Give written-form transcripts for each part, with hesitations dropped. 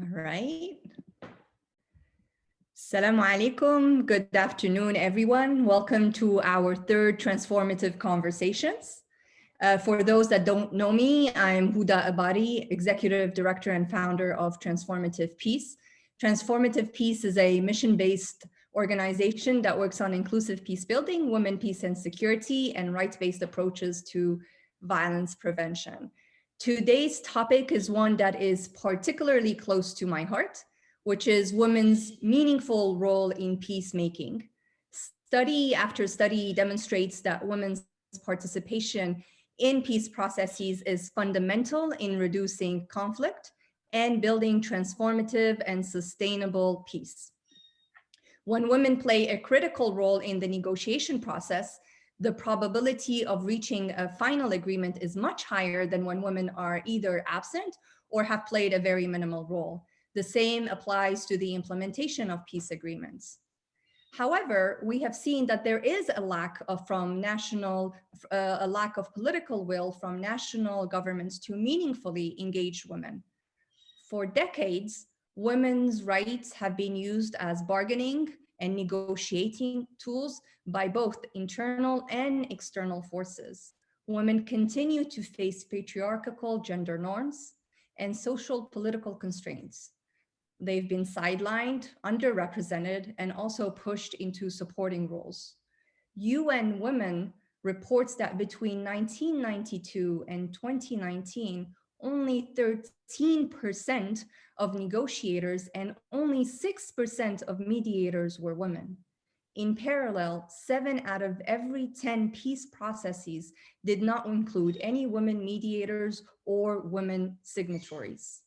All right. Assalamu alaikum. Good afternoon, everyone. Welcome to our third Transformative Conversations. For those that don't know me, I'm Huda Abadi, Executive Director and founder of Transformative Peace. Transformative Peace is a mission-based organization that works on inclusive peace building, women, peace and security, and rights-based approaches to violence prevention. Today's topic is one that is particularly close to my heart, which is women's meaningful role in peacemaking. Study after study demonstrates that women's participation in peace processes is fundamental in reducing conflict and building transformative and sustainable peace. When women play a critical role in the negotiation process, the probability of reaching a final agreement is much higher than when women are either absent or have played a very minimal role. The same applies to the implementation of peace agreements. However, we have seen that there is a lack of political will from national governments to meaningfully engage women. For decades, women's rights have been used as bargaining and negotiating tools by both internal and external forces. Women continue to face patriarchal gender norms and social political constraints. They've been sidelined, underrepresented, and also pushed into supporting roles. UN Women reports that between 1992 and 2019, only 13% of negotiators and only 6% of mediators were women. In parallel, 7 out of every 10 peace processes did not include any women mediators or women signatories.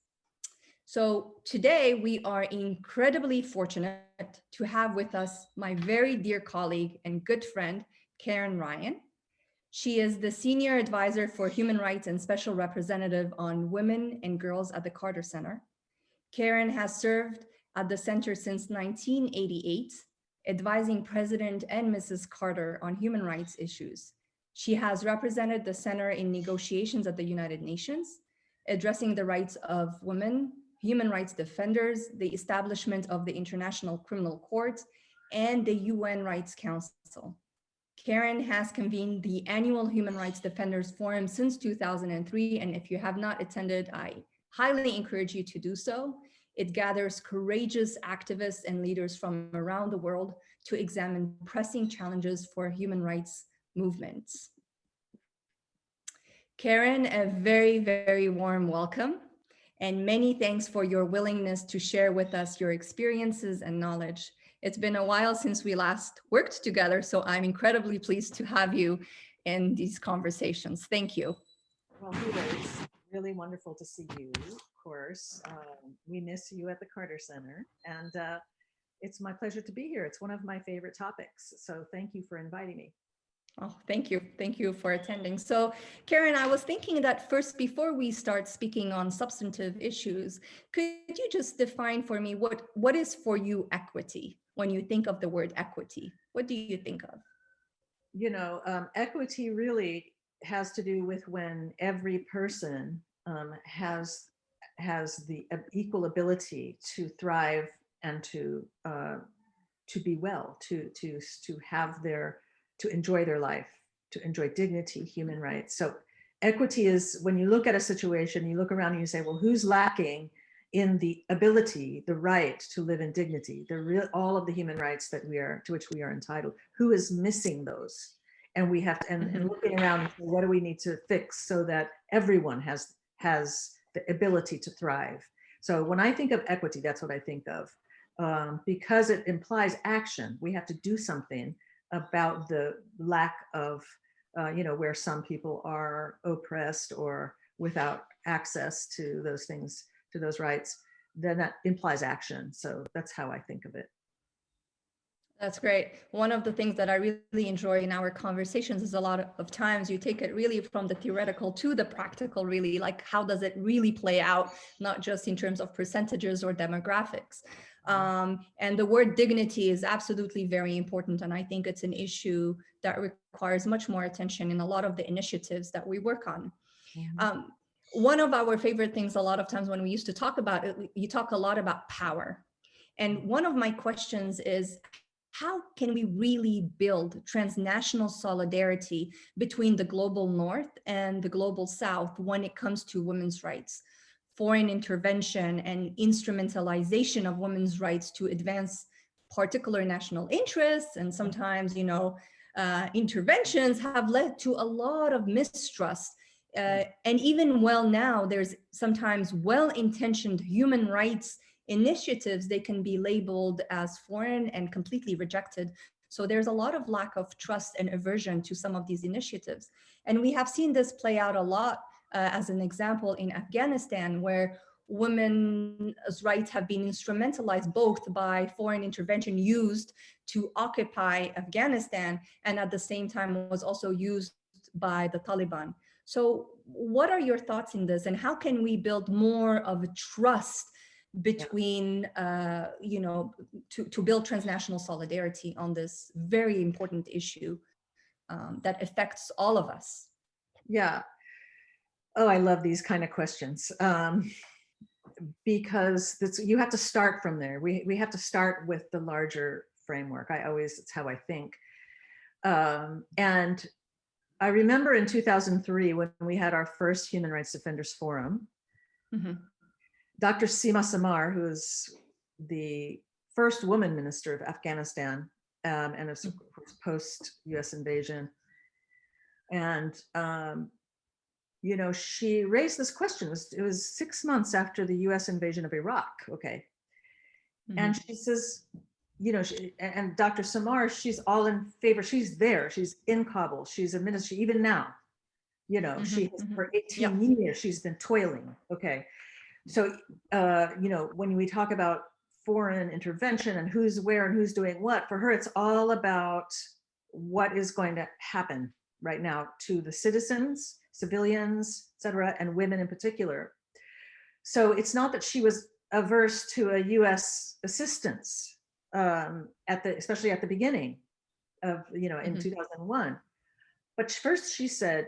So today we are incredibly fortunate to have with us my very dear colleague and good friend, Karin Ryan. She is the Senior Advisor for Human Rights and Special Representative on Women and Girls at the Carter Center. Karin has served at the center since 1988, advising President and Mrs. Carter on human rights issues. She has represented the center in negotiations at the United Nations, addressing the rights of women, human rights defenders, the establishment of the International Criminal Court, and the UN Rights Council. Karin has convened the annual Human Rights Defenders Forum since 2003, and if you have not attended, I highly encourage you to do so. It gathers courageous activists and leaders from around the world to examine pressing challenges for human rights movements. Karin, a very, very warm welcome, and many thanks for your willingness to share with us your experiences and knowledge. It's been a while since we last worked together, so I'm incredibly pleased to have you in these conversations. Thank you. Well, it's really wonderful to see you, of course. We miss you at the Carter Center, and it's my pleasure to be here. It's one of my favorite topics, so thank you for inviting me. Oh, thank you. Thank you for attending. So, Karin, I was thinking that first, before we start speaking on substantive issues, could you just define for me what is for you equity? When you think of the word equity, what do you think of? You know, equity really has to do with when every person has the equal ability to thrive and to be well, to have to enjoy their life, to enjoy dignity, human rights. So equity is when you look at a situation, you look around and you say, well, who's lacking in the ability, the right to live in dignity, all of the human rights that to which we are entitled? Who is missing those? And we have to, and looking around and say, what do we need to fix so that everyone has the ability to thrive? So when I think of equity, that's what I think of, because it implies action. We have to do something about the lack of, where some people are oppressed or without access to those things, to those rights, then that implies action. So that's how I think of it. That's great. One of the things that I really enjoy in our conversations is a lot of times you take it really from the theoretical to the practical, really, like how does it really play out, not just in terms of percentages or demographics. And the word dignity is absolutely very important. And I think it's an issue that requires much more attention in a lot of the initiatives that we work on. one of our favorite things a lot of times when we used to talk about it, you talk a lot about power. And one of my questions is, how can we really build transnational solidarity between the global north and the global south when it comes to women's rights? Foreign intervention and instrumentalization of women's rights to advance particular national interests, and sometimes, interventions have led to a lot of mistrust. And even well now, there's sometimes well-intentioned human rights initiatives, they can be labeled as foreign and completely rejected. So there's a lot of lack of trust and aversion to some of these initiatives. And we have seen this play out a lot, as an example, in Afghanistan, where women's rights have been instrumentalized both by foreign intervention used to occupy Afghanistan, and at the same time was also used by the Taliban. So what are your thoughts in this, and how can we build more of a trust between, to build transnational solidarity on this very important issue that affects all of us? Yeah. Oh, I love these kind of questions. Because you have to start from there. We have to start with the larger framework. It's how I think. And I remember in 2003, when we had our first Human Rights Defenders Forum, Mm-hmm. Dr. Seema Samar, who is the first woman minister of Afghanistan, and it's post-US invasion. And, she raised this question. It was 6 months after the US invasion of Iraq, okay? Mm-hmm. And she says, and Dr. Samar, she's all in favor. She's there. She's in Kabul. She's a minister, even now. Mm-hmm, she has, for 18 years, she's been toiling. Okay. So, when we talk about foreign intervention and who's where and who's doing what, for her, it's all about what is going to happen right now to the citizens, civilians, et cetera, and women in particular. So it's not that she was averse to a US assistance, especially at the beginning of, in 2001. But first she said,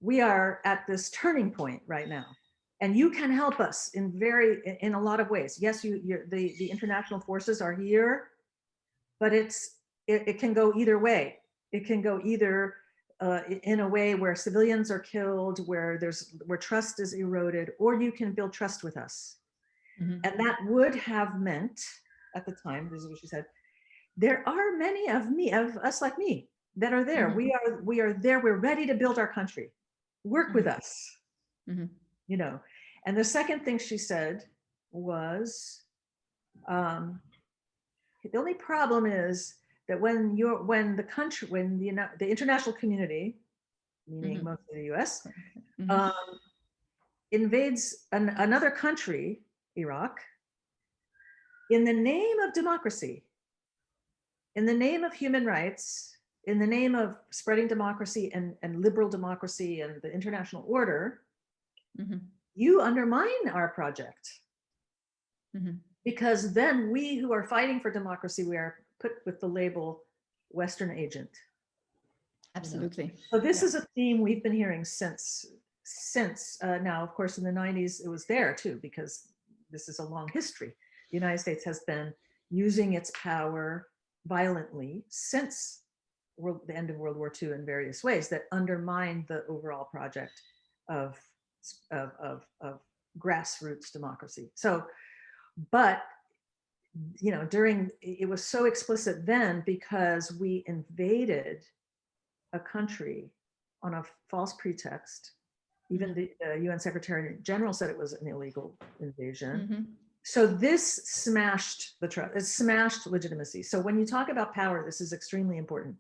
we are at this turning point right now, and you can help us in a lot of ways. Yes, the international forces are here, but it can go either way. It can go either in a way where civilians are killed, where trust is eroded, or you can build trust with us. Mm-hmm. And that would have meant, at the time, this is what she said, there are many of us like me that are there. Mm-hmm. We are there. We're ready to build our country. Work mm-hmm. with us. Mm-hmm. And the second thing she said was, the only problem is that when the international community, meaning mm-hmm. mostly the US, mm-hmm. Invades another country, Iraq, in the name of democracy, in the name of human rights, in the name of spreading democracy and liberal democracy and the international order, mm-hmm. you undermine our project. Mm-hmm. Because then we who are fighting for democracy, we are put with the label Western agent. Absolutely. So this is a theme we've been hearing since now, of course, in the 90s, it was there too, because this is a long history. The United States has been using its power violently since the end of World War II in various ways that undermined the overall project of grassroots democracy. So, but it was so explicit then because we invaded a country on a false pretext. Even the UN Secretary General said it was an illegal invasion. Mm-hmm. So this smashed the trust. It smashed legitimacy. So when you talk about power, this is extremely important.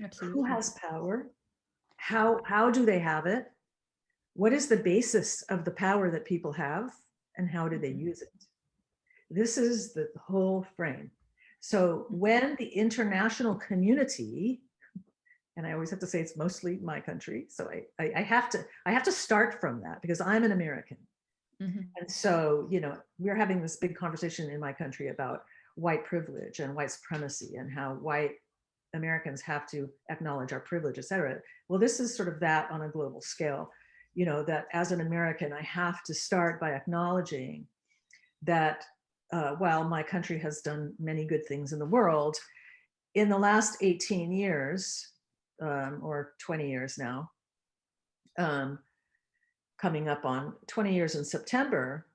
Absolutely. Who has power? How do they have it? What is the basis of the power that people have, and how do they use it? This is the whole frame. So when the international community, and I always have to say it's mostly my country, so I have to start from that because I'm an American. Mm-hmm. And so, we're having this big conversation in my country about white privilege and white supremacy and how white Americans have to acknowledge our privilege, et cetera. Well, this is sort of that on a global scale. that as an American, I have to start by acknowledging that while my country has done many good things in the world, in the last 18 years, or 20 years now, coming up on 20 years in September,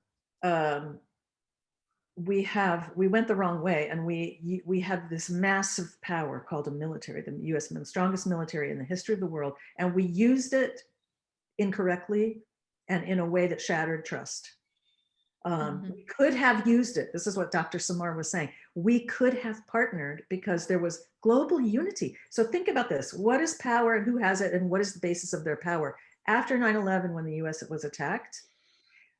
we went the wrong way, and we had this massive power called a military, the US, the strongest military in the history of the world, and we used it incorrectly and in a way that shattered trust. We could have used it. This is what Dr. Samar was saying. We could have partnered because there was global unity. So think about this. What is power and who has it and what is the basis of their power? After 9/11, when the US was attacked,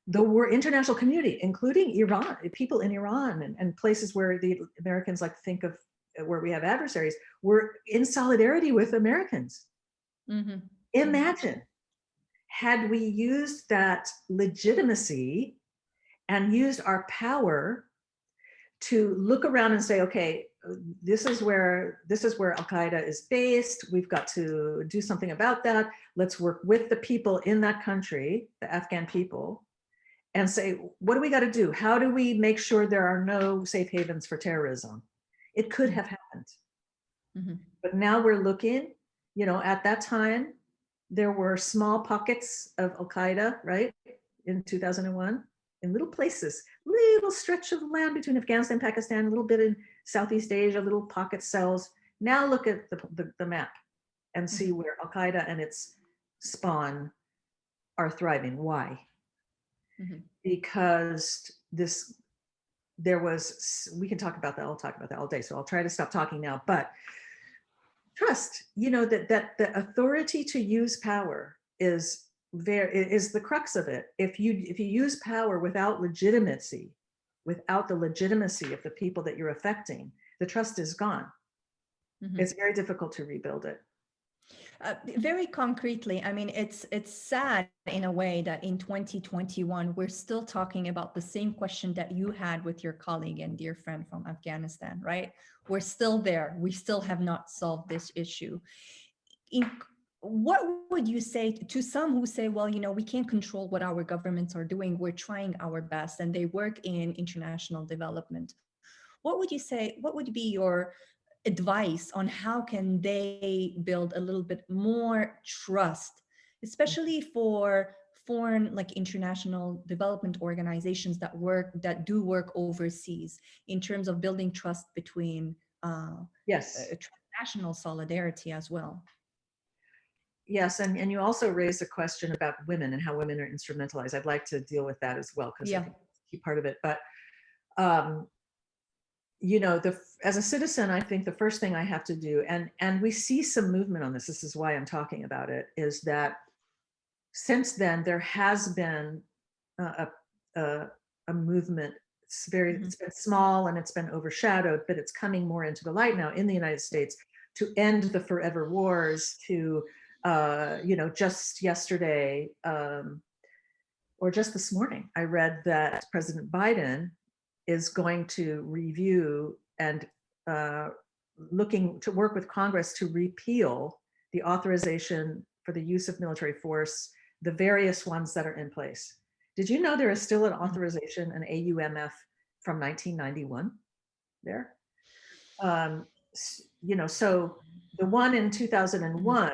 the international community, including Iran, people in Iran and places where the Americans like to think of where we have adversaries, were in solidarity with Americans. Imagine, had we used that legitimacy and used our power to look around and say, okay, this is where Al-Qaeda is based. We've got to do something about that. Let's work with the people in that country, the Afghan people, and say, what do we got to do? How do we make sure there are no safe havens for terrorism? It could have happened. But now we're looking, at that time, there were small pockets of Al-Qaeda, right? In 2001. In little places, little stretch of land between Afghanistan and Pakistan, a little bit in Southeast Asia, little pocket cells. Now look at the map and see where Al-Qaeda and its spawn are thriving. Why? Because we can talk about that, I'll talk about that all day, so I'll try to stop talking now, but trust, that the authority to use power is the crux of it. If you use power without legitimacy, without the legitimacy of the people that you're affecting, the trust is gone. It's very difficult to rebuild it. Very concretely, I mean, it's sad in a way that in 2021, we're still talking about the same question that you had with your colleague and dear friend from Afghanistan, right? We're still there. We still have not solved this issue. What would you say to some who say, well, we can't control what our governments are doing. We're trying our best, and they work in international development. What would you say? What would be your advice on how can they build a little bit more trust, especially for foreign, like international development organizations that do work overseas, in terms of building trust between transnational solidarity as well? Yes, and you also raised a question about women and how women are instrumentalized. I'd like to deal with that as well, because I think it's a key part of it. But as a citizen, I think the first thing I have to do, and we see some movement on this. This is why I'm talking about it. Is that since then there has been a movement. It's been small and it's been overshadowed, but it's coming more into the light now in the United States to end the forever wars. To just yesterday, or just this morning, I read that President Biden is going to review and looking to work with Congress to repeal the authorization for the use of military force, the various ones that are in place. Did you know there is still an authorization, an AUMF from 1991 there? So the one in 2001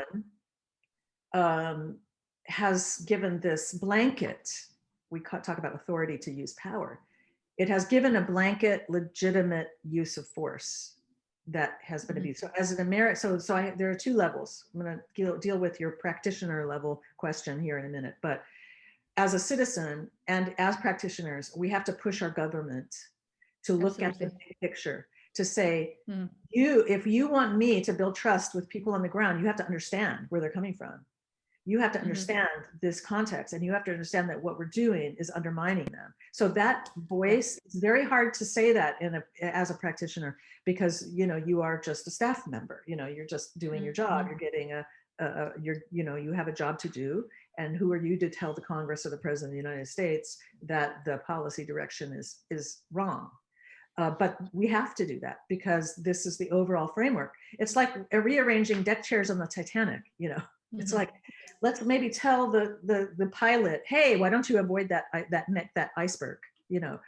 has given this blanket, we talk about authority to use power. It has given a blanket legitimate use of force that has been abused. So as an American, there are two levels. I'm going to deal with your practitioner level question here in a minute, but as a citizen and as practitioners, we have to push our government to look at the big picture, to say, if you want me to build trust with people on the ground, you have to understand where they're coming from. You have to understand this context, and you have to understand that what we're doing is undermining them. So that voice, it's very hard to say that as a practitioner, because you are just a staff member. You're just doing your job. You're getting you have a job to do, and who are you to tell the Congress or the President of the United States that the policy direction is wrong? But we have to do that because this is the overall framework. It's like rearranging deck chairs on the Titanic. It's like, let's maybe tell the pilot, hey, why don't you avoid that iceberg, you know,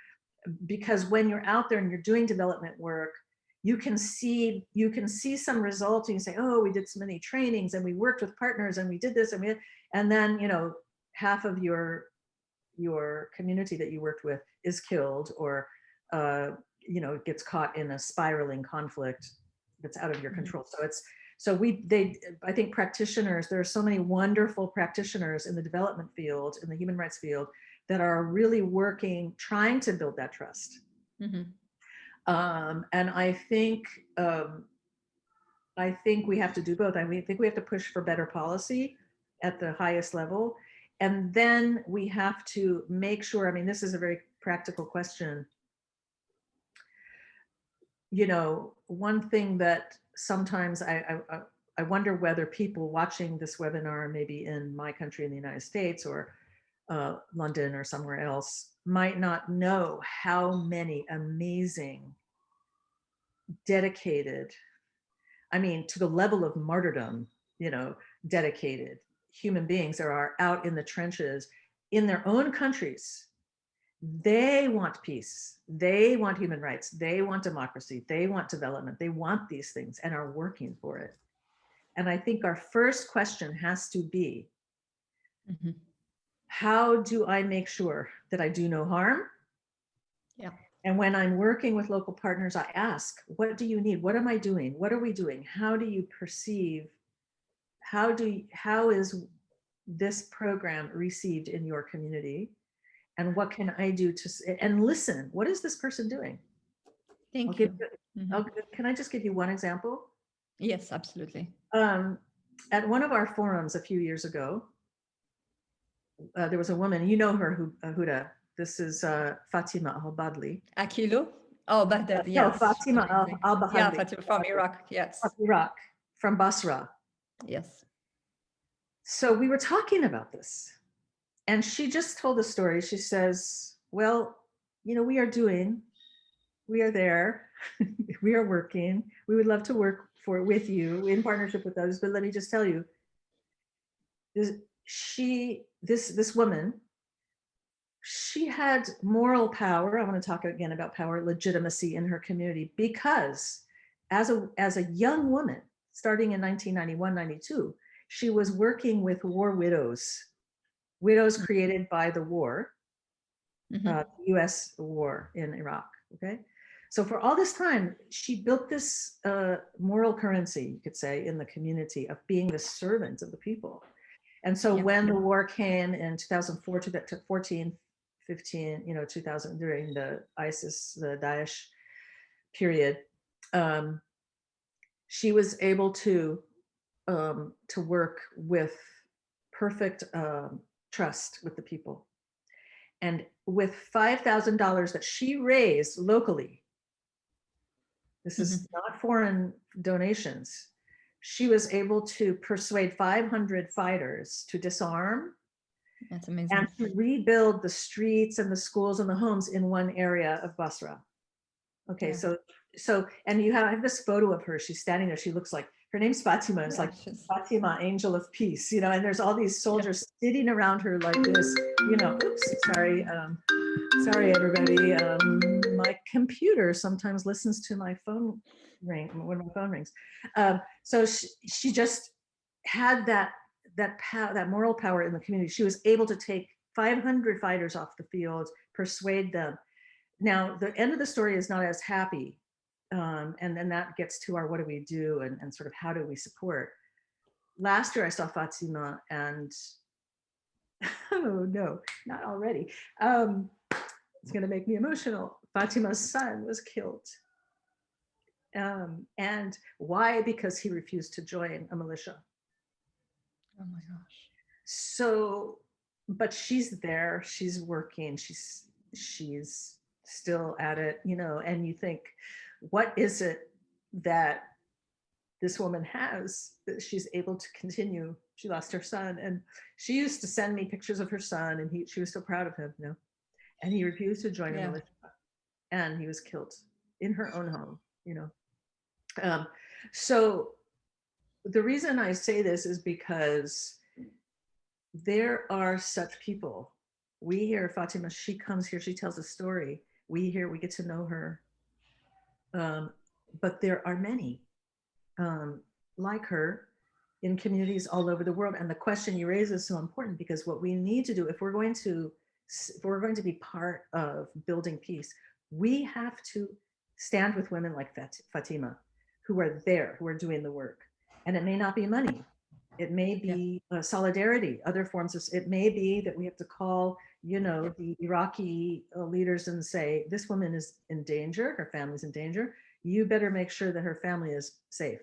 because when you're out there and you're doing development work, you can see some results, and you say, oh, we did so many trainings and we worked with partners and we did this and then, you know, half of your community that you worked with is killed, or you know, gets caught in a spiraling conflict that's out of your control. I think practitioners, there are so many wonderful practitioners in the development field, in the human rights field, that are really working, trying to build that trust. And I think we have to do both. I think we have to push for better policy at the highest level. And then we have to make sure, I mean, this is a very practical question. You know, one thing that sometimes I wonder whether people watching this webinar, maybe in my country, in the United States, or London or somewhere else, might not know how many amazing, dedicated, I mean, to the level of martyrdom, you know, dedicated human beings there are out in the trenches in their own countries. They want peace, they want human rights, they want democracy, they want development, they want these things and are working for it. And I think our first question has to be, how do I make sure that I do no harm? Yeah. And when I'm working with local partners, I ask, what do you need? What am I doing? What are we doing? How do you perceive? How is this program received in your community? And what can I do and listen, what is this person doing? Thank you. Can I just give you one example? Yes, absolutely. At one of our forums a few years ago, there was a woman, you know her, Huda. This is Fatima Aquilo? Oh, Baghdad, yes. No, Fatima al-Bahadli. Yeah, Fatima from Iraq, yes. From Iraq, from Basra. Yes. So we were talking about this, and she just told the story. She says, well, you know, we are there, we are working. We would love to work with you in partnership with others, but let me just tell you, this woman, she had moral power. I want to talk again about power, legitimacy in her community, because as a young woman, starting in 1991, 92, she was working with war widows created by the war, the US war in Iraq, okay? So for all this time, she built this moral currency, you could say, in the community of being the servant of the people. And so when the war came in 2004 to 2014, 15, you know, 2000, during the ISIS, the Daesh period, she was able to work with perfect trust with the people. And with $5,000 that she raised locally, this is not foreign donations, she was able to persuade 500 fighters to disarm. That's amazing. And to rebuild the streets and the schools and the homes in one area of Basra. Okay, yeah. So and I have this photo of her. She's standing there. She looks like, her name's Fatima. It's like Fatima, angel of peace, you know, and there's all these soldiers sitting around her like this, you know. Oops, sorry everybody. My computer sometimes listens to my phone ring when my phone rings. So she just had that moral power in the community. She was able to take 500 fighters off the field, persuade them. Now, the end of the story is not as happy. And then that gets to our what do we do and sort of how do we support. Last year I saw Fatima and, oh no, not already. It's gonna make me emotional. Fatima's son was killed. And why? Because he refused to join a militia. Oh my gosh. So, but she's there, she's working, she's still at it, you know, and you think, what is it that this woman has that she's able to continue? She lost her son, and she used to send me pictures of her son, and she was so proud of him, you know, and he refused to join a militia, and he was killed in her own home, you know. So the reason I say this is because there are such people. We hear Fatima, she comes here, she tells a story. We get to know her. But there are many like her in communities all over the world. And the question you raise is so important, because what we need to do, if we're going to be part of building peace, we have to stand with women like Fatima, who are there, who are doing the work. And it may not be money. It may be solidarity, other forms of, it may be that we have to call, the Iraqi leaders and say, this woman is in danger, her family's in danger. You better make sure that her family is safe.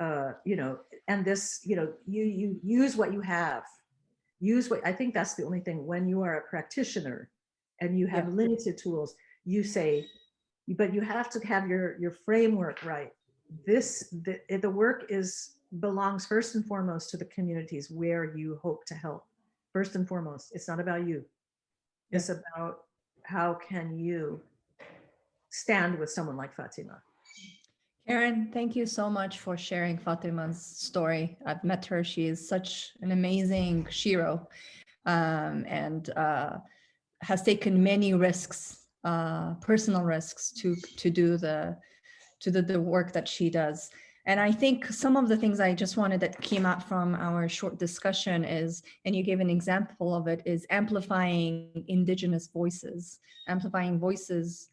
And this, you use what you have. I think that's the only thing. When you are a practitioner and you have limited tools, you say, but you have to have your framework right. The work belongs first and foremost to the communities where you hope to help. First and foremost, it's not about you. It's about how can you stand with someone like Fatima. Karin, thank you so much for sharing Fatima's story. I've met her. She is such an amazing shiro, and has taken many risks, personal risks, to do the work that she does. And I think some of the things I just wanted that came out from our short discussion is, and you gave an example of it, is amplifying indigenous voices, amplifying voices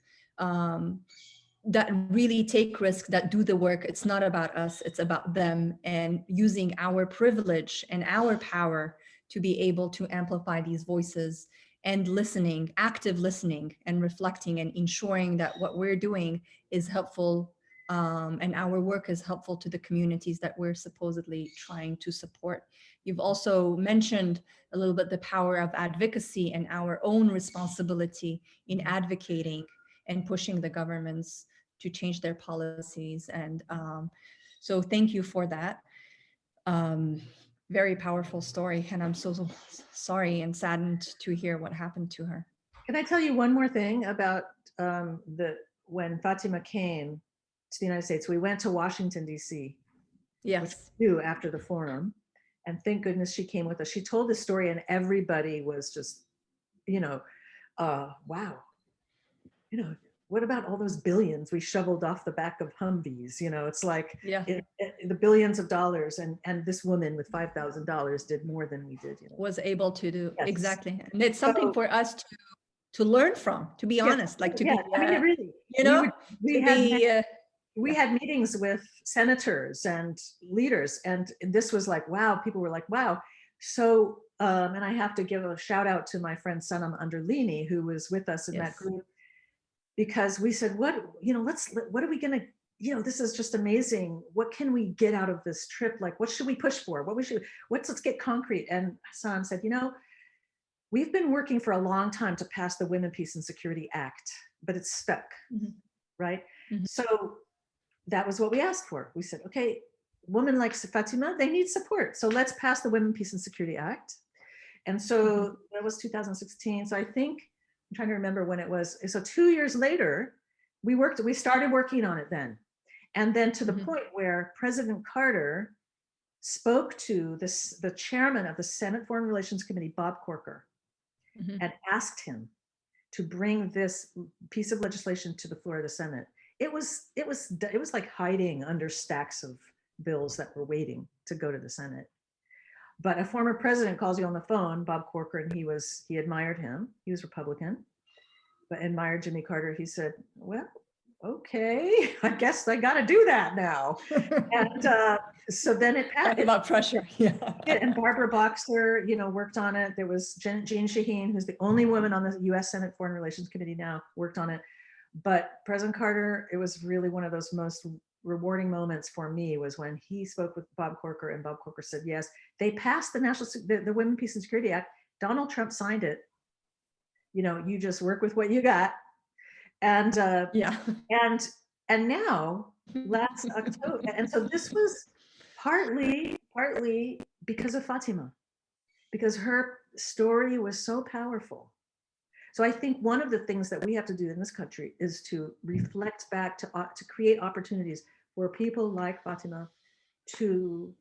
that really take risks, that do the work. It's not about us, it's about them, and using our privilege and our power to be able to amplify these voices, and listening, active listening and reflecting, and ensuring that what we're doing is helpful, and our work is helpful to the communities that we're supposedly trying to support. You've also mentioned a little bit the power of advocacy and our own responsibility in advocating and pushing the governments to change their policies. And so thank you for that. Very powerful story. And I'm so sorry and saddened to hear what happened to her. Can I tell you one more thing about when Fatima came to the United States? We went to Washington, D.C., which we do after the forum. And thank goodness she came with us. She told the story and everybody was just, wow. What about all those billions we shoveled off the back of Humvees? It's like the billions of dollars, and this woman with $5,000 did more than we did. Was able to do. Yes. Exactly. And it's something for us to learn from, to be honest, like to be, I mean, really, we had meetings with senators and leaders, and this was like, wow, people were like, wow. So, and I have to give a shout out to my friend Sanam Underlini, who was with us in that group, because we said, what are we going to, this is just amazing. What can we get out of this trip? Like, what should we push for? Let's get concrete. And Hassan said, we've been working for a long time to pass the Women, Peace and Security Act, but it's stuck, right? So that was what we asked for. We said, okay, women like Fatima, they need support. So let's pass the Women, Peace and Security Act. And so that was 2016. So I think, I'm trying to remember when it was. So 2 years later, we started working on it then. And then to the point where President Carter spoke to the chairman of the Senate Foreign Relations Committee, Bob Corker, and asked him to bring this piece of legislation to the floor of the Senate. It was like hiding under stacks of bills that were waiting to go to the Senate. But a former president calls you on the phone, Bob Corker, and he admired him. He was Republican, but admired Jimmy Carter. He said, well, okay, I guess I got to do that now. And so then it passed. About pressure, And Barbara Boxer, worked on it. There was Jean Shaheen, who's the only woman on the U.S. Senate Foreign Relations Committee now, worked on it. But President Carter, it was really one of those most rewarding moments for me was when he spoke with Bob Corker, and Bob Corker said, yes, they passed the Women, Peace and Security Act. Donald Trump signed it. You just work with what you got. And and now last October, and so this was partly because of Fatima, because her story was so powerful. So I think one of the things that we have to do in this country is to reflect back, to create opportunities for people like Fatima to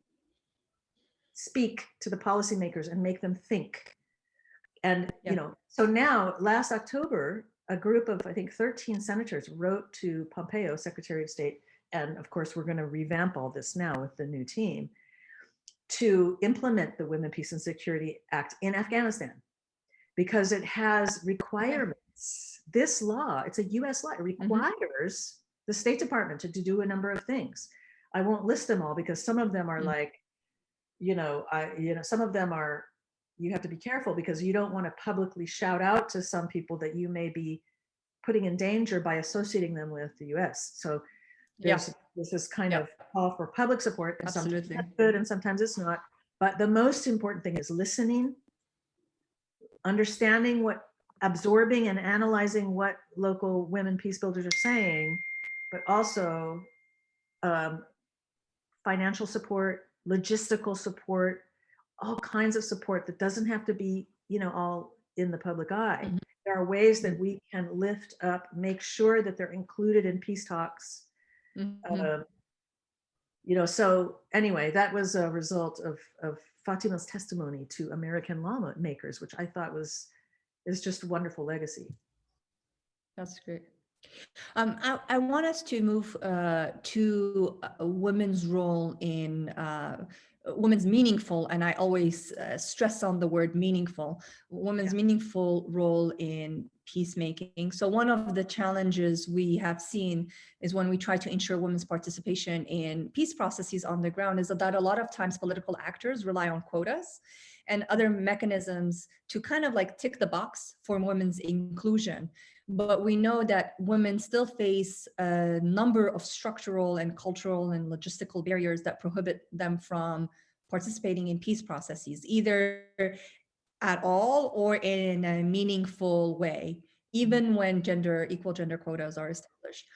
speak to the policymakers and make them think. And, so now last October, a group of, I think, 13 senators wrote to Pompeo, Secretary of State, and of course, we're going to revamp all this now with the new team, to implement the Women, Peace and Security Act in Afghanistan, because it has requirements. This law, it's a US law, it requires the State Department to do a number of things. I won't list them all because some of them are like, some of them are, you have to be careful because you don't want to publicly shout out to some people that you may be putting in danger by associating them with the US. So there's this kind of call for public support, and sometimes that's good and sometimes it's not. But the most important thing is listening, understanding absorbing and analyzing what local women peace builders are saying, but also financial support, logistical support, all kinds of support that doesn't have to be, all in the public eye. Mm-hmm. There are ways that we can lift up, make sure that they're included in peace talks. Mm-hmm. So anyway, that was a result of Fatima's testimony to American lawmakers, which I thought is just a wonderful legacy. That's great. I want us to move to women's role in women's meaningful, and I always stress on the word meaningful, women's meaningful role in peacemaking. So one of the challenges we have seen is when we try to ensure women's participation in peace processes on the ground is that a lot of times political actors rely on quotas and other mechanisms to kind of like tick the box for women's inclusion. But we know that women still face a number of structural and cultural and logistical barriers that prohibit them from participating in peace processes, either at all or in a meaningful way, even when equal gender quotas are established.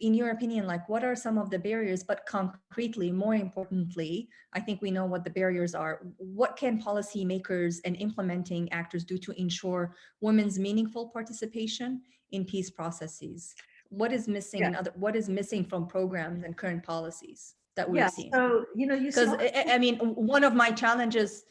In your opinion, like what are some of the barriers, but concretely, more importantly, I think we know what the barriers are. What can policymakers and implementing actors do to ensure women's meaningful participation in peace processes? What is missing what is missing from programs and current policies that we're seeing? So, because I mean, one of my challenges,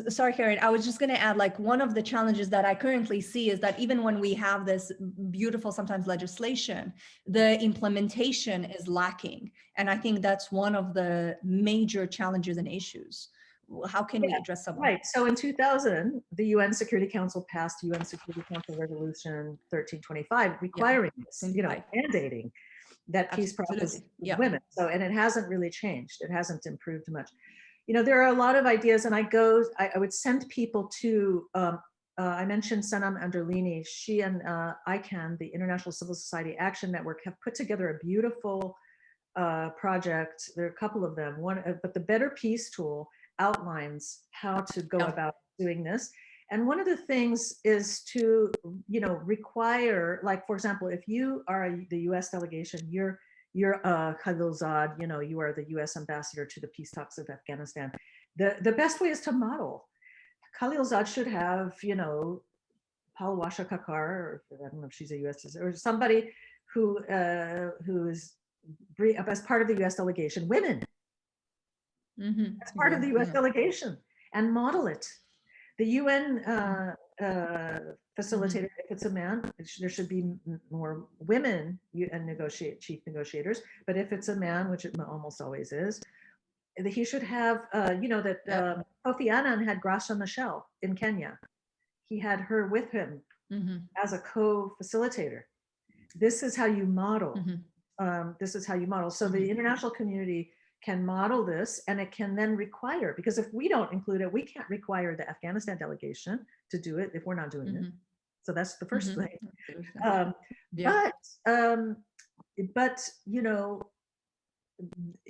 sorry, Karin, I was just going to add, like, one of the challenges that I currently see is that even when we have this beautiful, sometimes legislation, the implementation is lacking. And I think that's one of the major challenges and issues. How can we address some of that? Right. So in 2000, the UN Security Council passed UN Security Council Resolution 1325, requiring this, mandating that peace process with women. So, and it hasn't really changed. It hasn't improved much. There are a lot of ideas, and I would send people to, I mentioned Sanam Anderlini. She and ICANN, the International Civil Society Action Network, have put together a beautiful project. There are a couple of them. But the Better Peace tool outlines how to go about doing this. And one of the things is to, require, like, for example, if you are the US delegation, you're Khalil Zad, you are the US ambassador to the peace talks of Afghanistan. The best way is to model. Khalil Zad should have, Palwasha Kakar, or I don't know if she's a US citizen, or somebody who is as part of the US delegation, women. Mm-hmm. As part of the US delegation, and model it. The UN facilitator, if it's a man, there should be more women and chief negotiators. But if it's a man, which it almost always is, he should have, Kofi Annan had Gracia Michelle in Kenya. He had her with him as a co-facilitator. This is how you model. This is how you model. So the international community can model this, and it can then require, because if we don't include it, we can't require the Afghanistan delegation to do it if we're not doing it. So that's the first thing. But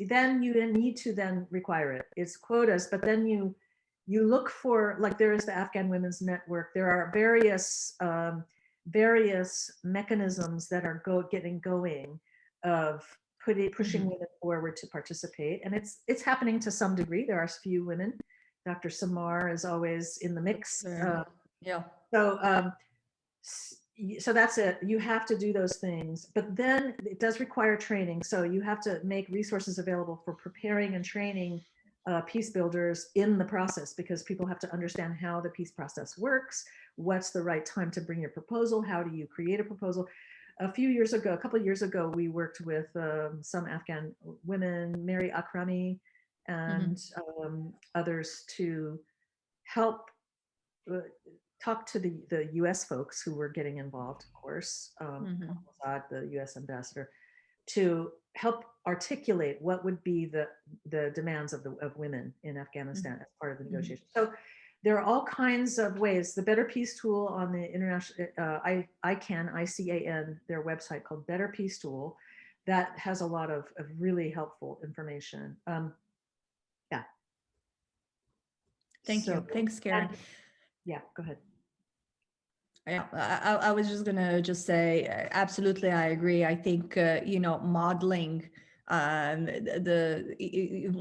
then you need to then require it. It's quotas, but then you look for, like, there is the Afghan Women's Network. There are various mechanisms that are getting going of pushing women forward to participate, and it's happening to some degree. There are a few women. Dr. Samar is always in the mix. So so that's it. You have to do those things, but then it does require training. So you have to make resources available for preparing and training peace builders in the process, because people have to understand how the peace process works. What's the right time to bring your proposal? How do you create a proposal? A couple of years ago, we worked with some Afghan women, Mary Akrami, and others to help talk to the US folks who were getting involved, of course, the US ambassador, to help articulate what would be the demands of women in Afghanistan as part of the negotiation. So there are all kinds of ways. The Better Peace Tool on the international, ICAN, their website called Better Peace Tool, that has a lot of really helpful information. Yeah. Thank you. Thanks, Karin. Yeah, go ahead. Yeah, I was just gonna just say, absolutely, I agree. I think modeling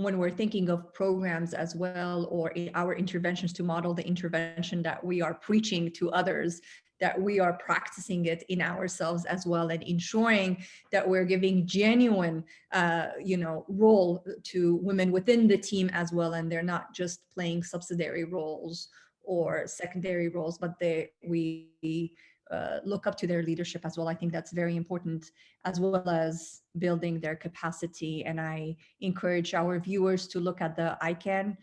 when we're thinking of programs as well, or our interventions, to model the intervention that we are preaching to others, that we are practicing it in ourselves as well, and ensuring that we're giving genuine role to women within the team as well, and they're not just playing subsidiary roles or secondary roles, but we look up to their leadership as well. I think that's very important, as well as building their capacity. And I encourage our viewers to look at the ICAN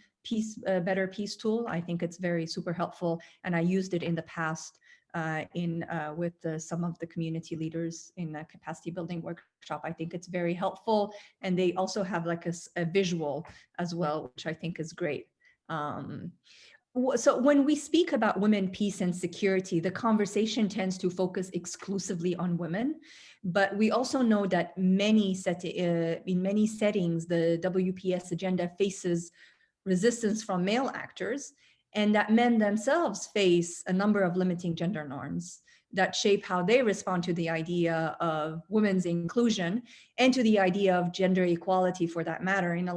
Better Peace tool. I think it's very super helpful, and I used it in the past with some of the community leaders in a capacity building workshop. I think it's very helpful, and they also have like a visual as well, which I think is great. So when we speak about women, peace, and security, the conversation tends to focus exclusively on women. But we also know that in many settings, the WPS agenda faces resistance from male actors, and that men themselves face a number of limiting gender norms that shape how they respond to the idea of women's inclusion and to the idea of gender equality, for that matter. In a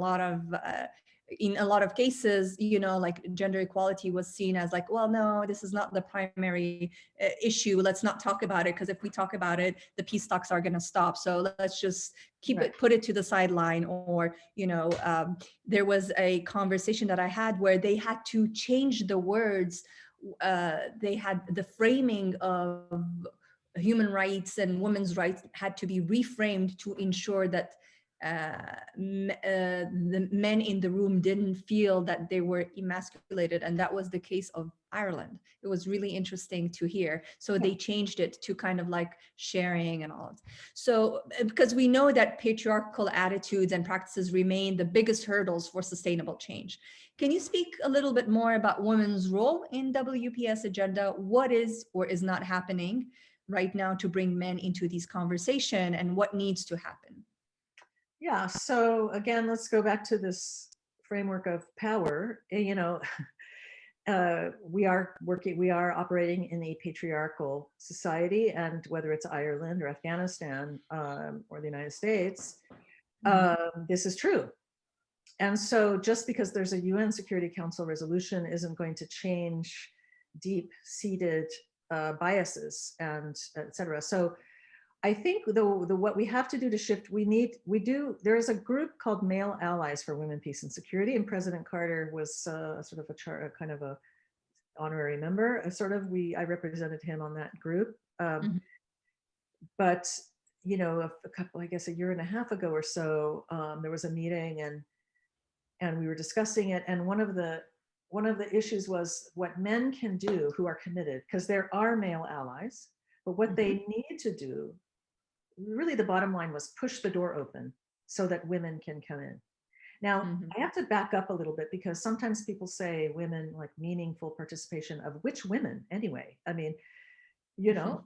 lot of cases, like gender equality was seen as like, well, no, this is not the primary issue. Let's not talk about it, because if we talk about it, the peace talks are going to stop. So let's just put it to the sideline. Or, there was a conversation that I had where they had to change the words. They had the framing of human rights and women's rights had to be reframed to ensure that the men in the room didn't feel that they were emasculated, and that was the case of Ireland. It was really interesting to hear. So they changed it to kind of like sharing and all. So because we know that patriarchal attitudes and practices remain the biggest hurdles for sustainable change. Can you speak a little bit more about women's role in WPS agenda? What is or is not happening right now to bring men into these conversations, and what needs to happen? Yeah, so again, let's go back to this framework of power. We are operating in a patriarchal society, and whether it's Ireland or Afghanistan or the United States, this is true. And so just because there's a UN Security Council resolution isn't going to change deep-seated biases and et cetera. So I think what we have to do to shift, there is a group called Male Allies for Women, Peace, and Security, and President Carter was sort of a kind of a honorary member. I represented him on that group. But a year and a half ago or so, there was a meeting and we were discussing it, and one of the issues was what men can do who are committed, because there are male allies, but what they need to do. Really, the bottom line was push the door open so that women can come in. Now, I have to back up a little bit, because sometimes people say women, like meaningful participation of which women anyway? I mean, women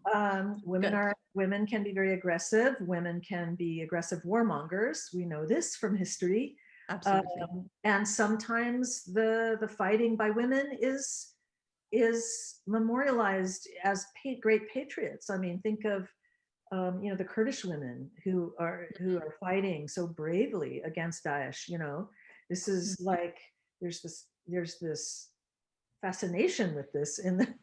can be very aggressive. Women can be aggressive warmongers. We know this from history. Absolutely. And sometimes the fighting by women is memorialized as great patriots. I mean, think of the Kurdish women who are fighting so bravely against Daesh. This is like there's this fascination with this in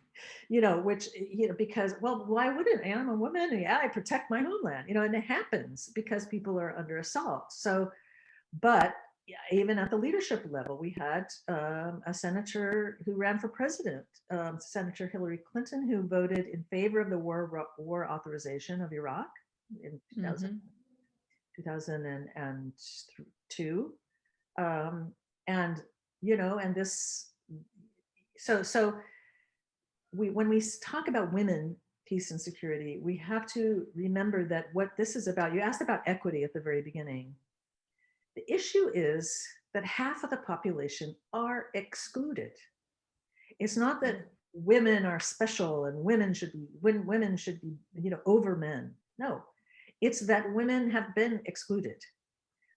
which, because, well, why wouldn't I? I'm a woman. Yeah, I protect my homeland, and it happens because people are under assault. So, but yeah, even at the leadership level, we had a senator who ran for president, Senator Hillary Clinton, who voted in favor of the war authorization of Iraq in 2002. And, and this, so when we talk about women, peace and security, we have to remember that what this is about, you asked about equity at the very beginning. The issue is that half of the population are excluded. It's not that women are special and women should be, over men. No, it's that women have been excluded.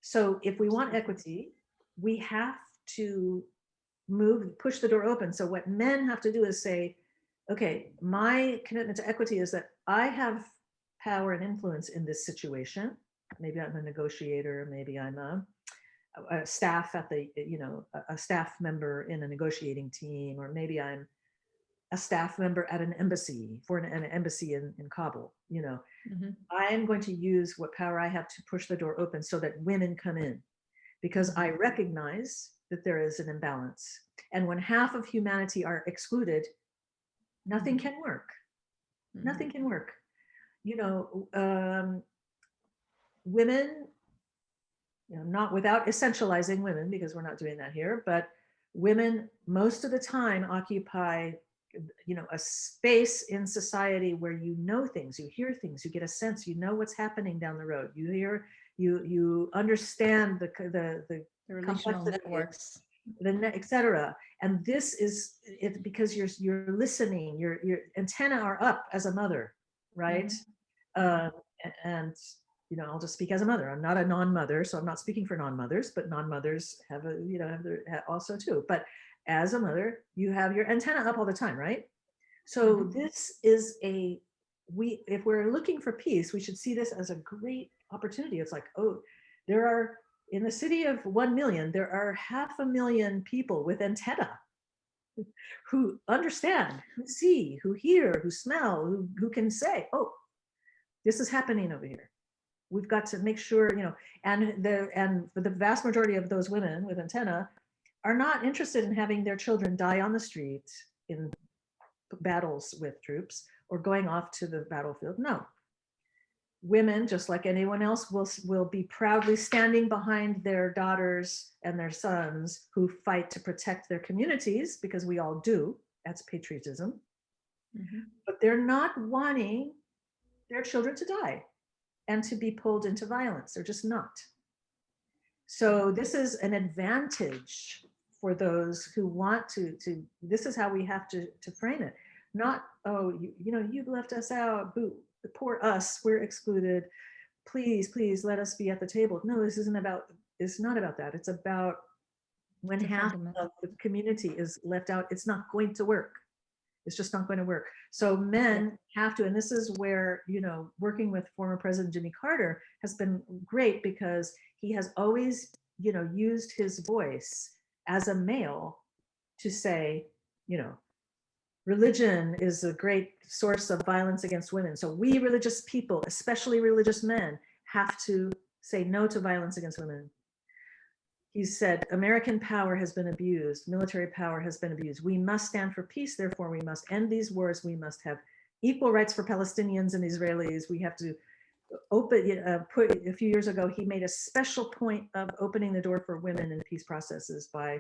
So if we want equity, we have to push the door open. So what men have to do is say, okay, my commitment to equity is that I have power and influence in this situation. Maybe I'm a negotiator, maybe I'm a staff at the, a staff member in a negotiating team, or maybe I'm a staff member at an embassy for an embassy in Kabul. I am going to use what power I have to push the door open so that women come in, because I recognize that there is an imbalance. And when half of humanity are excluded, nothing can work. Nothing can work. Women, not without essentializing women, because we're not doing that here, but women most of the time occupy, a space in society where you know things, you hear things, you get a sense, what's happening down the road. You hear, you understand the relational networks, etc. And this is it because you're listening, your antenna are up as a mother, right? And I'll just speak as a mother. I'm not a non-mother, so I'm not speaking for non-mothers, but non-mothers have also too. But as a mother, you have your antenna up all the time, right? So this is if we're looking for peace, we should see this as a great opportunity. It's like, oh, there are, in the city of 1 million, there are 500,000 people with antenna who understand, who see, who hear, who smell, who can say, oh, this is happening over here. We've got to make sure, and the vast majority of those women with antenna are not interested in having their children die on the street in battles with troops or going off to the battlefield. No. Women, just like anyone else, will be proudly standing behind their daughters and their sons who fight to protect their communities, because we all do. That's patriotism. But they're not wanting their children to die and to be pulled into violence. They're just not. So this is an advantage for those who want to this is how we have to frame it. Not, oh, you've left us out, boo, poor us, we're excluded. Please let us be at the table. No, it's not about that. It's about when half of the community is left out, it's not going to work. It's just not going to work. So men have to, and this is where, working with former President Jimmy Carter has been great, because he has always, used his voice as a male to say, religion is a great source of violence against women. So we religious people, especially religious men, have to say no to violence against women. He said, American power has been abused, military power has been abused. We must stand for peace, therefore we must end these wars. We must have equal rights for Palestinians and Israelis. We have to open, a few years ago, he made a special point of opening the door for women in peace processes by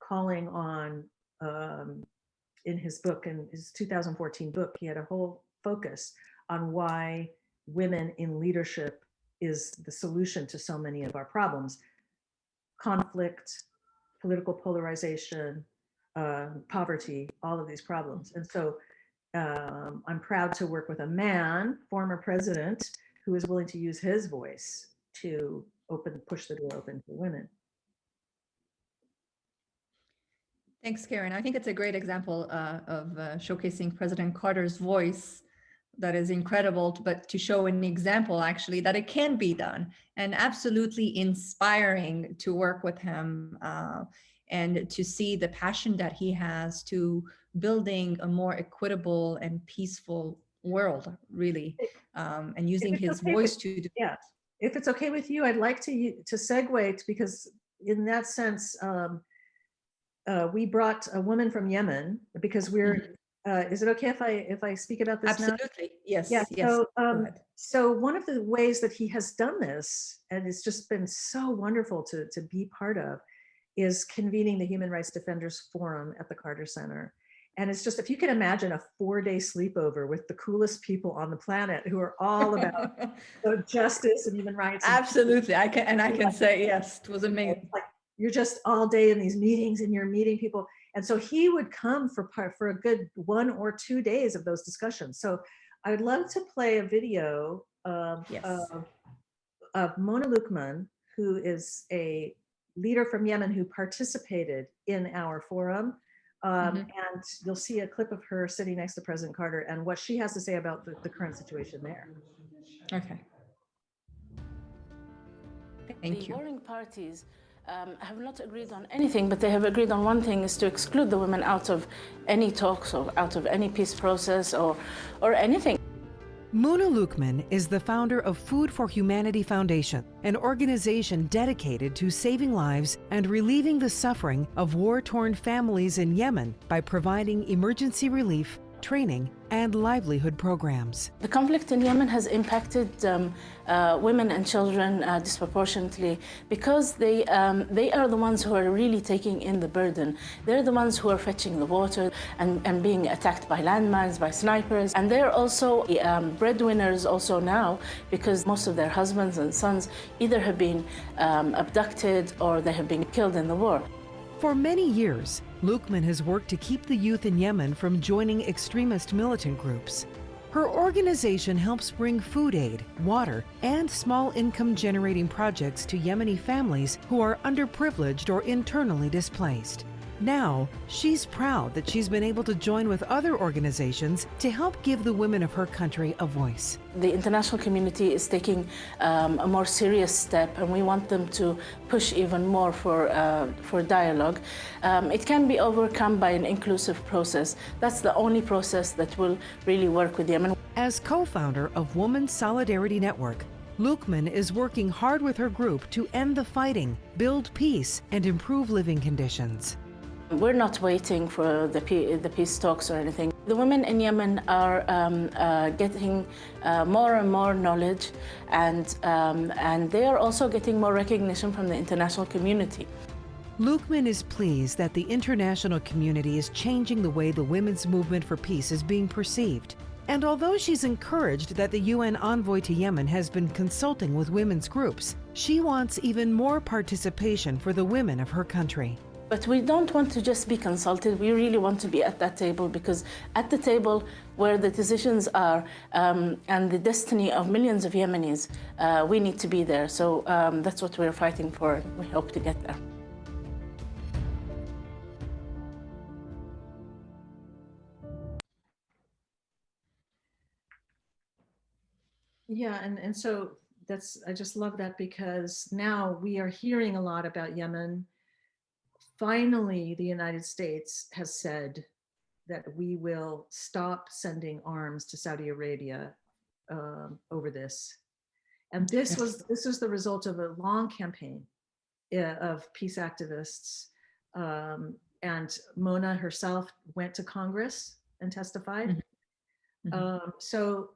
calling on, in his book, in his 2014 book, he had a whole focus on why women in leadership is the solution to so many of our problems. Conflict, political polarization, poverty, all of these problems. And so I'm proud to work with a man, former president, who is willing to use his voice to push the door open for women. Thanks, Karin. I think it's a great example of showcasing President Carter's voice. That is incredible, but to show an example actually that it can be done, and absolutely inspiring to work with him and to see the passion that he has to building a more equitable and peaceful world, really, and If using it's his okay with, voice to. yeah, if it's okay with you, I'd like to segue because in that sense, we brought a woman from Yemen because we're. Is it okay if I speak about this now? Absolutely, yes, Yeah. yes. Go ahead. So one of the ways that he has done this, and it's just been so wonderful to be part of, is convening the Human Rights Defenders Forum at the Carter Center. And it's just, if you can imagine a 4-day sleepover with the coolest people on the planet who are all about justice and human rights. Absolutely, I can say yes, it was amazing. Like you're just all day in these meetings and you're meeting people. And so he would come for a good 1 or 2 days of those discussions. So I would love to play a video Yes. of Mona Lukman, who is a leader from Yemen who participated in our forum. And you'll see a clip of her sitting next to President Carter and what she has to say about the current situation there. Okay. Thank you. The warring parties have not agreed on anything, but they have agreed on one thing, is to exclude the women out of any talks or out of any peace process or anything. Mona Lukman is the founder of Food for Humanity Foundation, an organization dedicated to saving lives and relieving the suffering of war-torn families in Yemen by providing emergency relief, training, and livelihood programs. The conflict in Yemen has impacted women and children disproportionately because they are the ones who are really taking in the burden. They're the ones who are fetching the water and being attacked by landmines, by snipers. And they're also breadwinners also now because most of their husbands and sons either have been abducted or they have been killed in the war. For many years, Lukman has worked to keep the youth in Yemen from joining extremist militant groups. Her organization helps bring food aid, water, and small income generating projects to Yemeni families who are underprivileged or internally displaced. Now, she's proud that she's been able to join with other organizations to help give the women of her country a voice. The international community is taking a more serious step, and we want them to push even more for dialogue. It can be overcome by an inclusive process. That's the only process that will really work with Yemen. As co-founder of Women's Solidarity Network, Lukman is working hard with her group to end the fighting, build peace, and improve living conditions. We're not waiting for the peace talks or anything. The women in Yemen are getting more and more knowledge, and they are also getting more recognition from the international community. Lukman is pleased that the international community is changing the way the women's movement for peace is being perceived. And although she's encouraged that the UN envoy to Yemen has been consulting with women's groups, she wants even more participation for the women of her country. But we don't want to just be consulted. We really want to be at that table, because at the table where the decisions are and the destiny of millions of Yemenis, we need to be there. So that's what we're fighting for. We hope to get there. Yeah, and so I just love that, because now we are hearing a lot about Yemen. Finally, the United States has said that we will stop sending arms to Saudi Arabia over this. And this was the result of a long campaign of peace activists. And Mona herself went to Congress and testified. So,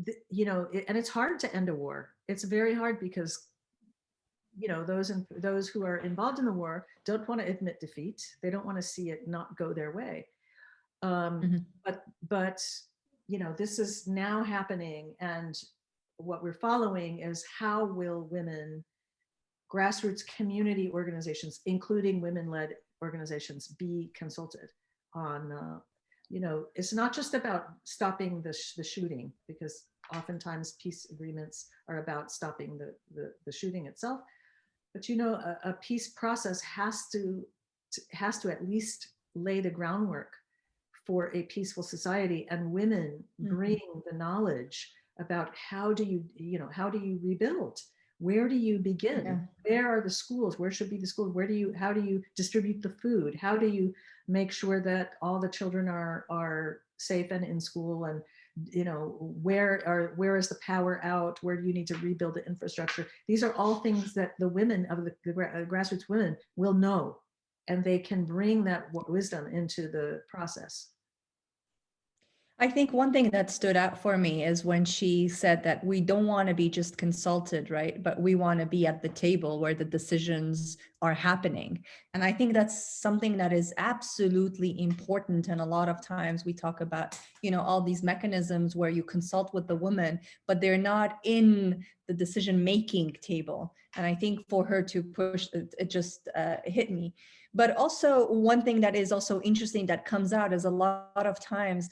and it's hard to end a war. It's very hard because those who are involved in the war don't want to admit defeat. They don't want to see it not go their way. But this is now happening, and what we're following is how will women, grassroots community organizations, including women-led organizations, be consulted on. It's not just about stopping the shooting, because oftentimes peace agreements are about stopping the shooting itself. But a peace process has to at least lay the groundwork for a peaceful society, and women bring the knowledge about how do you rebuild Where do you begin? Yeah. Where are the schools? Where should be the schools? How do you distribute the food? How do you make sure that all the children are safe and in school? And where is the power out? Where do you need to rebuild the infrastructure? These are all things that the women of the grassroots women will know, and they can bring that wisdom into the process. I think one thing that stood out for me is when she said that we don't want to be just consulted, right? But we want to be at the table where the decisions are happening. And I think that's something that is absolutely important. And a lot of times we talk about, all these mechanisms where you consult with the woman, but they're not in the decision-making table. And I think for her to push, it just hit me. But also one thing that is also interesting that comes out is a lot of times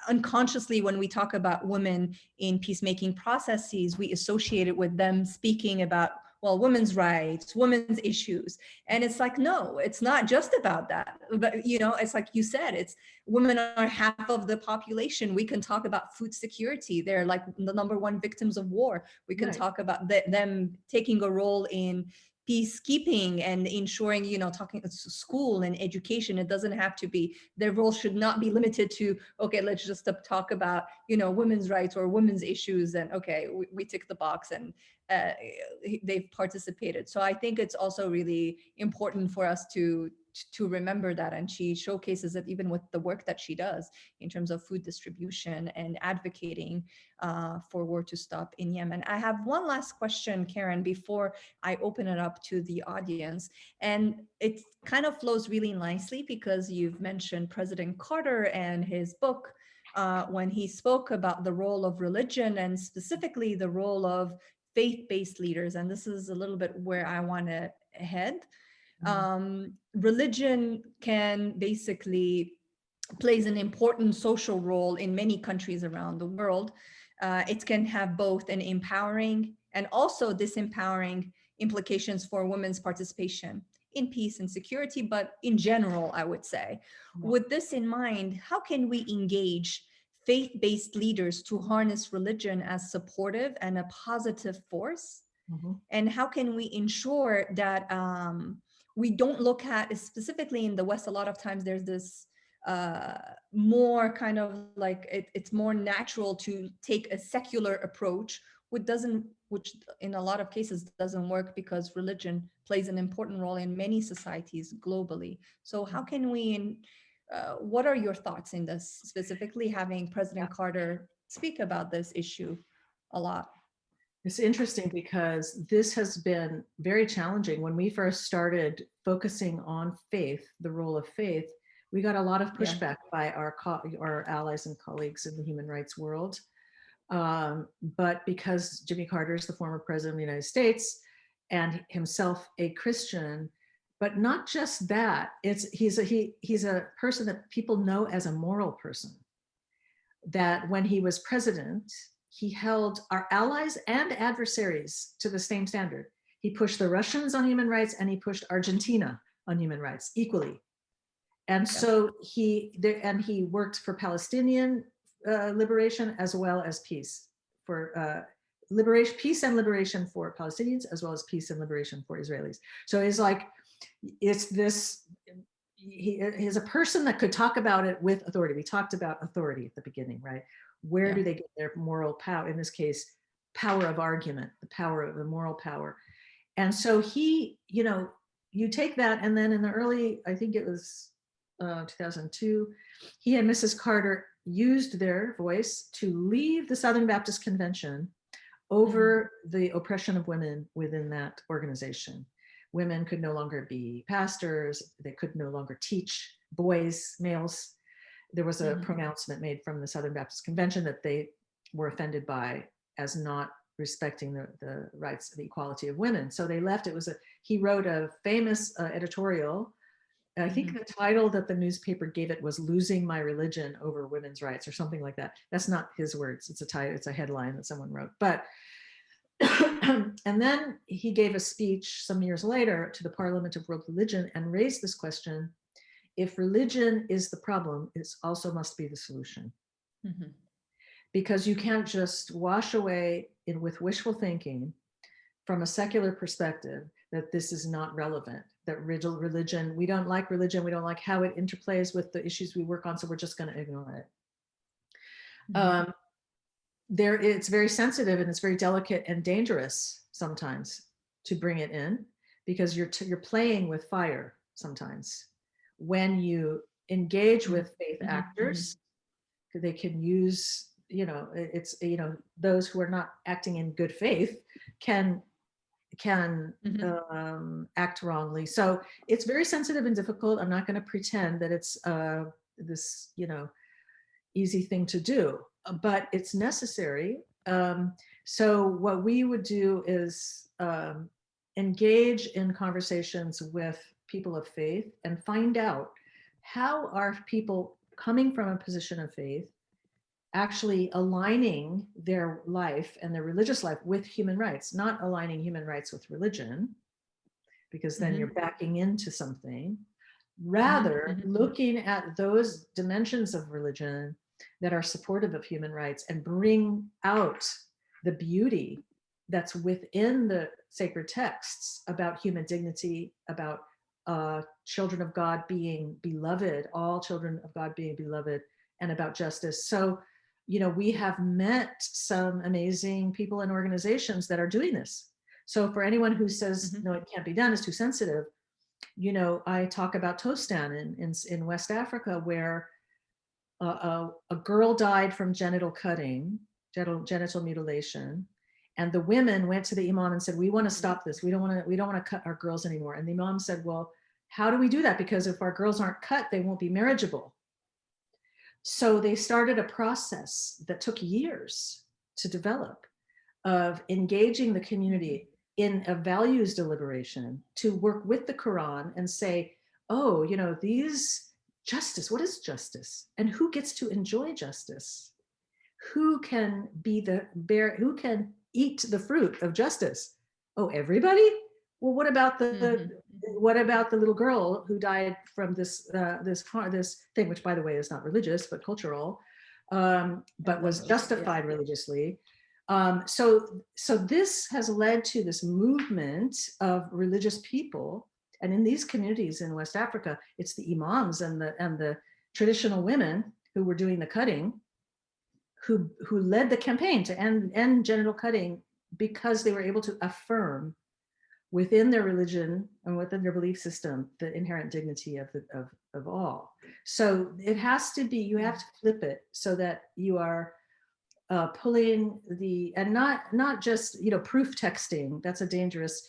unconsciously when we talk about women in peacemaking processes, we associate it with them speaking about, well, women's rights, women's issues. And it's like, no, it's not just about that. But, it's like you said, it's women are half of the population. We can talk about food security. They're like the #1 victims of war. We can talk about them taking a role in peacekeeping and ensuring, talking school and education. It doesn't have to be, their role should not be limited to, okay, let's just talk about, women's rights or women's issues. And okay, we tick the box and they've participated. So I think it's also really important for us to remember that. And she showcases it even with the work that she does in terms of food distribution and advocating for war to stop in Yemen. I have one last question, Karin, before I open it up to the audience. And it kind of flows really nicely because you've mentioned President Carter and his book when he spoke about the role of religion and specifically the role of faith-based leaders. And this is a little bit where I want to head. Religion can basically plays an important social role in many countries around the world. It can have both an empowering and also disempowering implications for women's participation in peace and security, but in general, I would say. With this in mind, how can we engage faith-based leaders to harness religion as supportive and a positive force? And how can we ensure that we don't look at, specifically in the West, a lot of times there's this more kind of like it's more natural to take a secular approach, which in a lot of cases doesn't work because religion plays an important role in many societies globally. So how can we, what are your thoughts in this, specifically having President Carter speak about this issue a lot? It's interesting because this has been very challenging. When we first started focusing on faith, the role of faith, we got a lot of pushback by our allies and colleagues in the human rights world. But because Jimmy Carter is the former president of the United States and himself a Christian, but not just that, he's a person that people know as a moral person. That when he was president, he held our allies and adversaries to the same standard. He pushed the Russians on human rights and he pushed Argentina on human rights equally. And so he worked for Palestinian liberation as well as peace, for peace and liberation for Palestinians as well as peace and liberation for Israelis. So he's a person that could talk about it with authority. We talked about authority at the beginning, right? Where do they get their moral power? In this case, power of argument, the power of the moral power. And so you take that, and then in the early, I think it was 2002, he and Mrs. Carter used their voice to leave the Southern Baptist Convention over the oppression of women within that organization. Women could no longer be pastors. They could no longer teach boys, males. There was a pronouncement made from the Southern Baptist Convention that they were offended by as not respecting the rights of the equality of women. So they left. He wrote a famous editorial. I think the title that the newspaper gave it was "Losing My Religion Over Women's Rights" or something like that. That's not his words. It's a headline that someone wrote. But and then he gave a speech some years later to the Parliament of World Religion and raised this question: if religion is the problem, it also must be the solution. Because you can't just wash away with wishful thinking from a secular perspective that this is not relevant, that religion, we don't like religion, we don't like how it interplays with the issues we work on, so we're just going to ignore it. Mhm. It's very sensitive and it's very delicate and dangerous sometimes to bring it in, because you're playing with fire sometimes. When you engage with faith Mhm. actors, they can use, it's, those who are not acting in good faith can act wrongly. So it's very sensitive and difficult. I'm not going to pretend that it's this, easy thing to do, but it's necessary. So what we would do is engage in conversations with people of faith and find out how are people coming from a position of faith actually aligning their life and their religious life with human rights, not aligning human rights with religion, because then you're backing into something. Rather, looking at those dimensions of religion that are supportive of human rights and bring out the beauty that's within the sacred texts about human dignity, about children of God being beloved, all children of God being beloved, and about justice. So, we have met some amazing people and organizations that are doing this. So for anyone who says, no, it can't be done, it's too sensitive, I talk about Tostan in West Africa, where a girl died from genital cutting, genital mutilation, and the women went to the imam and said, "We want to stop this. We don't want to cut our girls anymore." And the imam said, "Well, how do we do that? Because if our girls aren't cut, they won't be marriageable." So they started a process that took years to develop of engaging the community in a values deliberation to work with the Quran and say, oh, these justice, what is justice? And who gets to enjoy justice? Who can who can eat the fruit of justice? Oh, everybody? Well, what about the little girl who died from this thing, which by the way is not religious but cultural, but was justified religiously? So this has led to this movement of religious people, and in these communities in West Africa, it's the imams and the traditional women who were doing the cutting, who led the campaign to end genital cutting, because they were able to affirm within their religion and within their belief system the inherent dignity of all. So it has to be, you have to flip it so that you are pulling and not just proof texting. That's a dangerous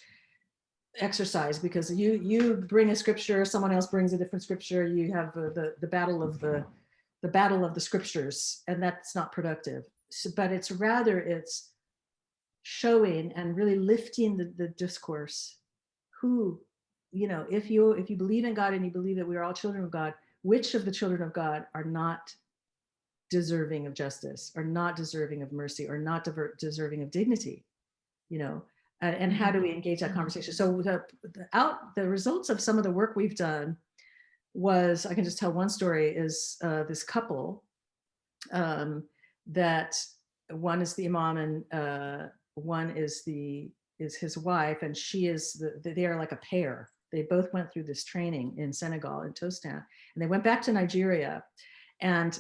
exercise, because you bring a scripture, someone else brings a different scripture, you have the battle of the scriptures, and that's not productive. So, but it's showing and really lifting the discourse. Who, if you believe in God and you believe that we are all children of God, which of the children of God are not deserving of justice, or not deserving of mercy, or not deserving of dignity, and how do we engage that conversation? So the results of some of the work we've done was, I can just tell one story, is this couple that one is the imam and one is his wife, and she is they are like a pair. They both went through this training in Senegal, in Tostan, and they went back to Nigeria, and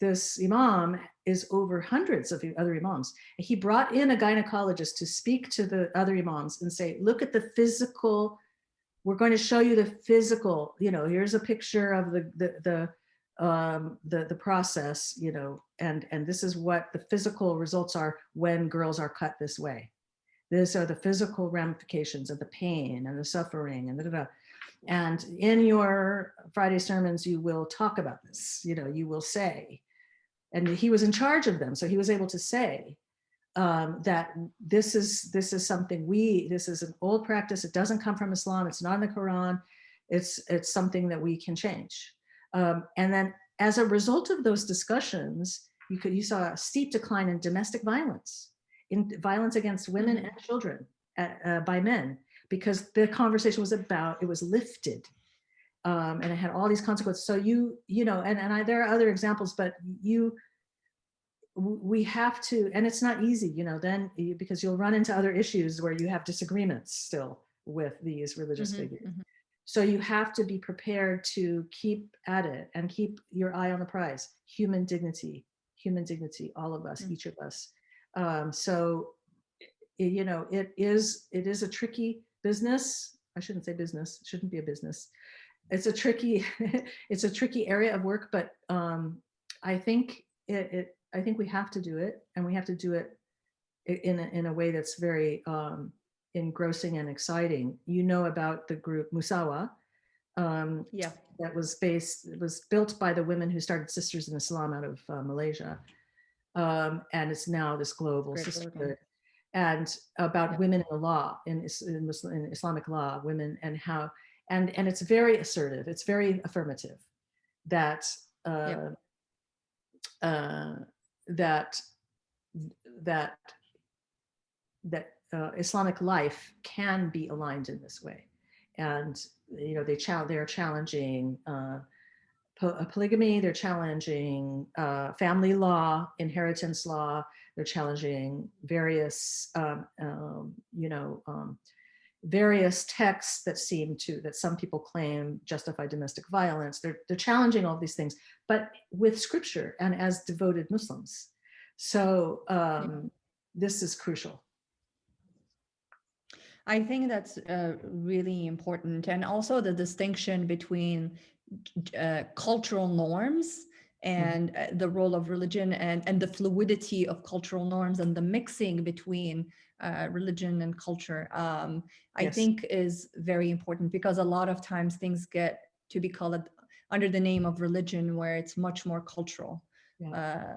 this imam is over hundreds of other imams. He brought in a gynecologist to speak to the other imams and say, look at the physical, we're going to show you the physical, here's a picture of the process, and this is what the physical results are when girls are cut this way. These are the physical ramifications of the pain and the suffering and And in your Friday sermons, you will talk about this, you will say, and he was in charge of them. So he was able to say that this is something this is an old practice. It doesn't come from Islam. It's not in the Quran. It's something that we can change. And then as a result of those discussions, you saw a steep decline in domestic violence, in violence against women and children by men, because the conversation was it was lifted, and it had all these consequences. So there are other examples, but we have to, and it's not easy, then because you'll run into other issues where you have disagreements still with these religious figures. So you have to be prepared to keep at it and keep your eye on the prize. Human dignity, all of us, each of us. So, it is a tricky business. I shouldn't say business. It shouldn't be a business. It's a tricky, it's a tricky area of work, but I think I think we have to do it, and we have to do it in a way that's very engrossing and exciting. About the group Musawa. That was built by the women who started Sisters in Islam out of Malaysia. And it's now this global sisterhood. And about women in the law, in Islamic law, women and how, and it's very assertive, it's very affirmative that Islamic life can be aligned in this way. And they're challenging polygamy, they're challenging family law, inheritance law, they're challenging various various texts that some people claim justify domestic violence. They're challenging all these things, but with scripture and as devoted Muslims. So this is crucial. I think that's really important. And also the distinction between cultural norms and the role of religion, and the fluidity of cultural norms, and the mixing between religion and culture, I think is very important, because a lot of times things get to be called under the name of religion where it's much more cultural.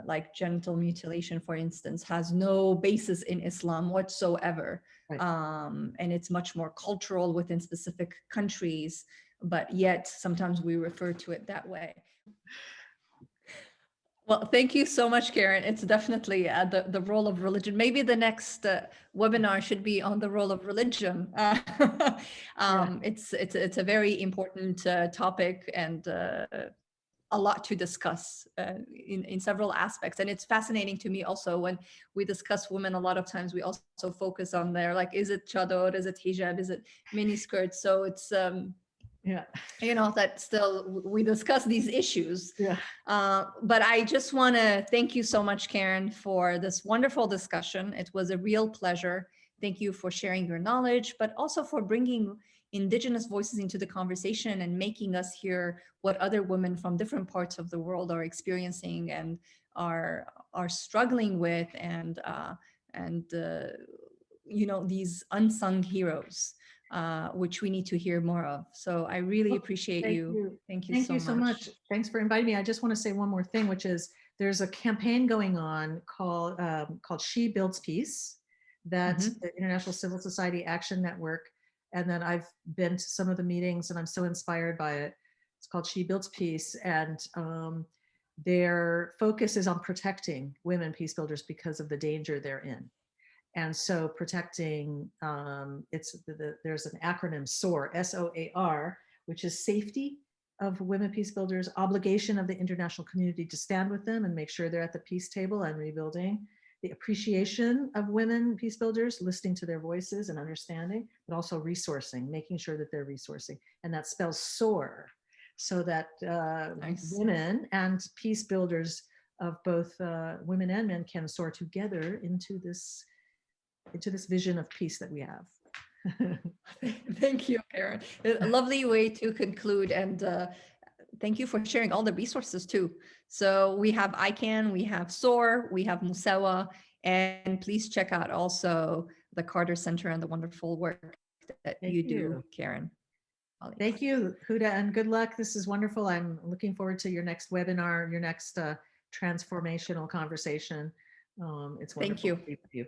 Like genital mutilation, for instance, has no basis in Islam whatsoever. And it's much more cultural within specific countries, but yet sometimes we refer to it that way. Well, thank you so much, Karin. It's definitely the role of religion. Maybe the next webinar should be on the role of religion. It's a very important topic, and a lot to discuss in several aspects. And it's fascinating to me also when we discuss women, a lot of times we also focus on their, like, is it chador, is it hijab, is it mini skirt? So it's, that still we discuss these issues. But I just want to thank you so much, Karin, for this wonderful discussion. It was a real pleasure. Thank you for sharing your knowledge, but also for bringing Indigenous voices into the conversation and making us hear what other women from different parts of the world are experiencing and are struggling with, and these unsung heroes, which we need to hear more of. So I really appreciate you. Thank you so much. Thanks for inviting me. I just want to say one more thing, which is there's a campaign going on called She Builds Peace, that's the International Civil Society Action Network. And then I've been to some of the meetings and I'm so inspired by it. It's called She Builds Peace. And their focus is on protecting women peace builders because of the danger they're in. And so protecting, there's an acronym SOAR, SOAR, which is safety of women peace builders, obligation of the international community to stand with them and make sure they're at the peace table and rebuilding, the appreciation of women peace builders, listening to their voices and understanding, but also resourcing, making sure that they're resourcing. And that spells SOAR, so that women and peace builders of both women and men can soar together into this vision of peace that we have. Thank you, Karin. A lovely way to conclude, and thank you for sharing all the resources too. So we have ICANN, we have SOAR, we have Musawa, and please check out also the Carter Center and the wonderful work that you do, Karin. Thank you, Huda, and good luck. This is wonderful. I'm looking forward to your next webinar, your next transformational conversation. It's wonderful. Thank you. To be with you.